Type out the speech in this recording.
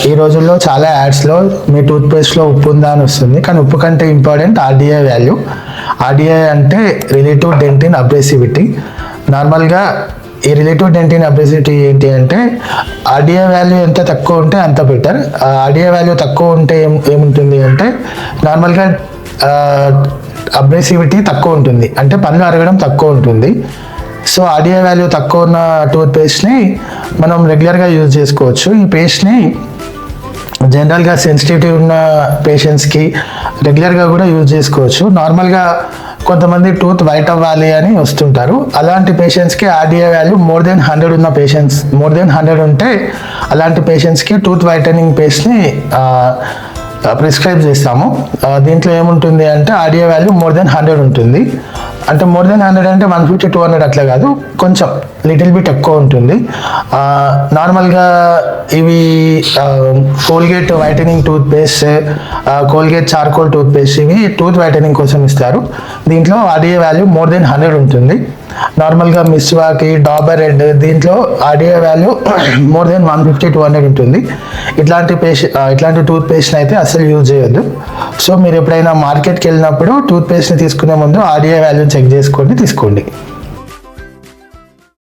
ఈ రోజుల్లో చాలా యాడ్స్లో మీ టూత్పేస్ట్లో ఉప్పు ఉందా అని వస్తుంది, కానీ ఉప్పు కంటే ఇంపార్టెంట్ ఆర్డిఐ వాల్యూ. ఆర్డిఐ అంటే రిలేటివ్ డెంటిన్ అబ్రెసివిటీ. నార్మల్గా ఈ రిలేటివ్ డెంటిన్ అబ్రెసివిటీ ఏంటి అంటే ఆర్డిఐ వాల్యూ ఎంత తక్కువ ఉంటే అంత బెటర్. ఆర్డిఐ వాల్యూ తక్కువ ఉంటే ఏముంటుంది అంటే నార్మల్గా అబ్రెసివిటీ తక్కువ ఉంటుంది, అంటే పన్ను అరగడం తక్కువ ఉంటుంది. సో ఆర్డిఐ వాల్యూ తక్కువ ఉన్న టూత్పేస్ట్ని మనం రెగ్యులర్గా యూజ్ చేసుకోవచ్చు. ఈ పేస్ట్ని జనరల్గా సెన్సిటివిటీ ఉన్న పేషెంట్స్కి రెగ్యులర్గా కూడా యూజ్ చేసుకోవచ్చు. నార్మల్గా కొంతమంది టూత్ వైట్ అవ్వాలి అని వస్తుంటారు. అలాంటి పేషెంట్స్కి ఆర్డిఐ వాల్యూ మోర్ దెన్ 100 ఉన్న పేషెంట్స్, మోర్ దెన్ 100 ఉంటే అలాంటి పేషెంట్స్కి టూత్ వైటనింగ్ పేస్ట్ని ప్రిస్క్రైబ్ చేస్తాము. దీంట్లో ఏముంటుంది అంటే ఆర్డిఐ వాల్యూ మోర్ దెన్ 100 ఉంటుంది. అంటే మోర్ దెన్ 100 అంటే 150 200 అట్లా కాదు, కొంచెం లిటిల్ బిట్ ఎక్కువ ఉంటుంది. నార్మల్గా ఇవి Colgate whitening toothpaste, Colgate charcoal toothpaste ఇవి టూత్ వైటనింగ్ కోసం ఇస్తారు. దీంట్లో ఆర్డిఐ వాల్యూ మోర్ దెన్ 100 ఉంటుంది. నార్మల్గా మిస్వాక్, డాబర్ రెడ్ దీంట్లో ఆర్డిఐ వాల్యూ మోర్ దెన్ 150 200 ఉంటుంది. ఇట్లాంటి టూత్ పేస్ట్ని అయితే అసలు యూజ్ చేయొద్దు. సో మీరు ఎప్పుడైనా మార్కెట్కి వెళ్ళినప్పుడు టూత్ పేస్ట్ని తీసుకునే ముందు ఆర్డిఐ వాల్యూని చెక్ చేసుకోండి, తీసుకోండి.